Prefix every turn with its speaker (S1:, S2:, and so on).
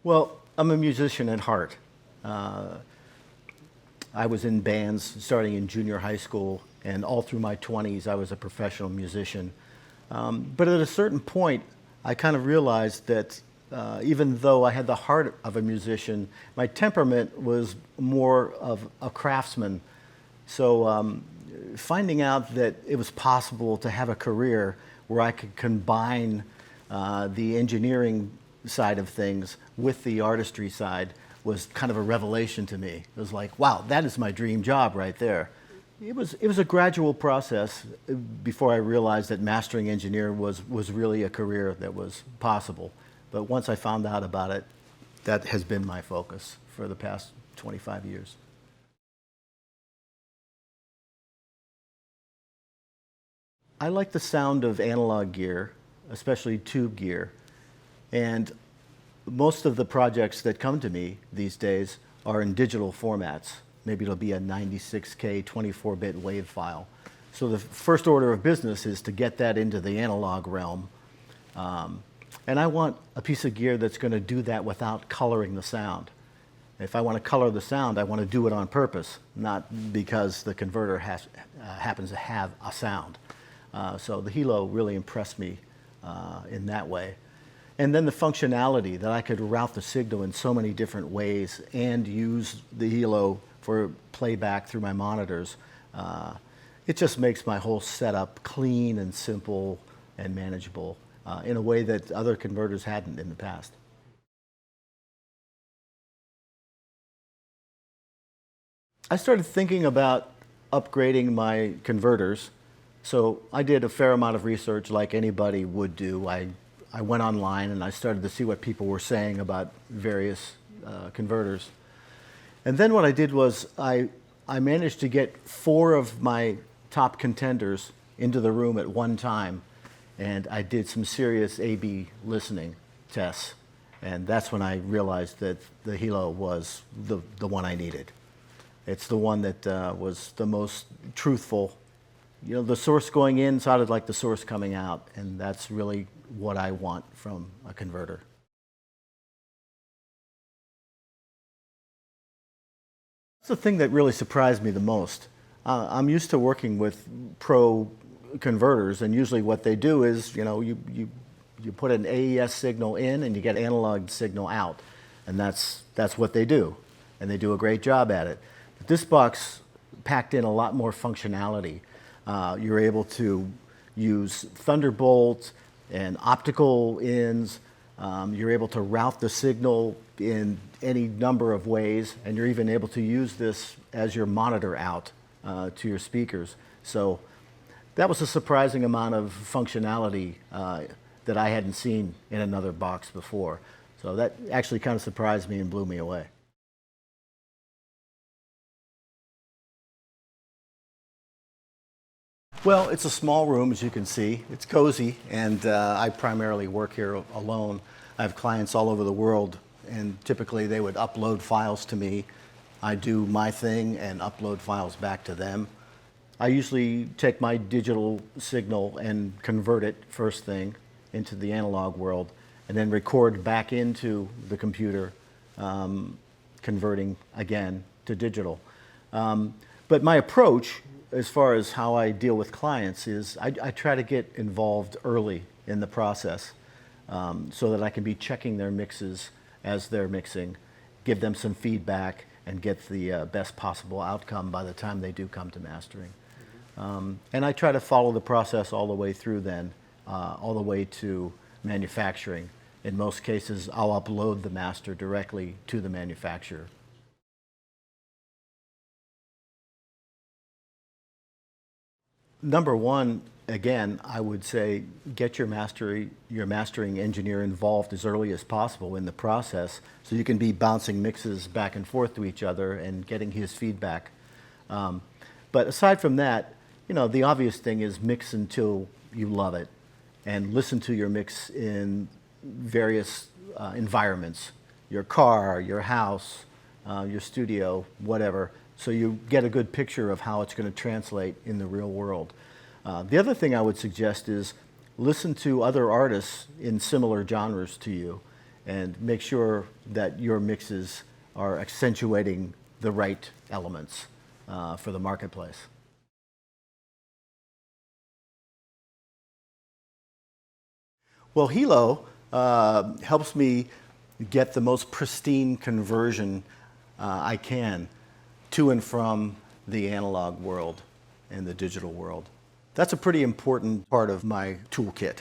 S1: Well, I'm a musician at heart. Uh, I was in bands starting in junior high school, and all through my 20s, I was a professional musician. But at a certain point, I kind of realized that even though I had the heart of a musician, my temperament was more of a craftsman. So finding out that it was possible to have a career where I could combine the engineering side of things with the artistry side was kind of a revelation to me. It was like, wow, that is my dream job right there. It was a gradual process before I realized that mastering engineer was really a career that was possible. But once I found out about it, that has been my focus for the past 25 years. I like the sound of analog gear, especially tube gear. And most of the projects that come to me these days are in digital formats. Maybe it'll be a 96K 24-bit WAV file. So the first order of business is to get that into the analog realm. And I want a piece of gear that's going to do that without coloring the sound. If I want to color the sound, I want to do it on purpose, not because the converter happens to have a sound. So the Hilo really impressed me in that way. And then the functionality that I could route the signal in so many different ways and use the Hilo for playback through my monitors. It just makes my whole setup clean and simple and manageable in a way that other converters hadn't in the past. I started thinking about upgrading my converters. So I did a fair amount of research like anybody would do. I went online and I started to see what people were saying about various converters. And then what I did was I managed to get 4 of my top contenders into the room at one time, and I did some serious A/B listening tests. And that's when I realized that the Hilo was the one I needed. It's the one that was the most truthful. You know, the source going in sounded like the source coming out, and that's really what I want from a converter. That's the thing that really surprised me the most. I'm used to working with pro converters, and usually what they do is, you put an AES signal in and you get analog signal out, and that's what they do, and they do a great job at it. But this box packed in a lot more functionality. You're able to use Thunderbolt and optical ins. You're able to route the signal in any number of ways, and you're even able to use this as your monitor out to your speakers. So that was a surprising amount of functionality that I hadn't seen in another box before. So that actually kind of surprised me and blew me away. Well, it's a small room, as you can see. It's cozy, and I primarily work here alone. I have clients all over the world, and typically they would upload files to me. I do my thing and upload files back to them. I usually take my digital signal and convert it first thing into the analog world, and then record back into the computer, converting again to digital. But my approach, as far as how I deal with clients, is I try to get involved early in the process so that I can be checking their mixes as they're mixing, give them some feedback, and get the best possible outcome by the time they do come to mastering. And I try to follow the process all the way through then, all the way to manufacturing. In most cases, I'll upload the master directly to the manufacturer. Number one, again, I would say get your mastering engineer involved as early as possible in the process so you can be bouncing mixes back and forth to each other and getting his feedback. But aside from that, the obvious thing is mix until you love it and listen to your mix in various environments, your car, your house, your studio, whatever, so you get a good picture of how it's going to translate in the real world. The other thing I would suggest is listen to other artists in similar genres to you and make sure that your mixes are accentuating the right elements for the marketplace. Well, Hilo helps me get the most pristine conversion I can to and from the analog world and the digital world. That's a pretty important part of my toolkit.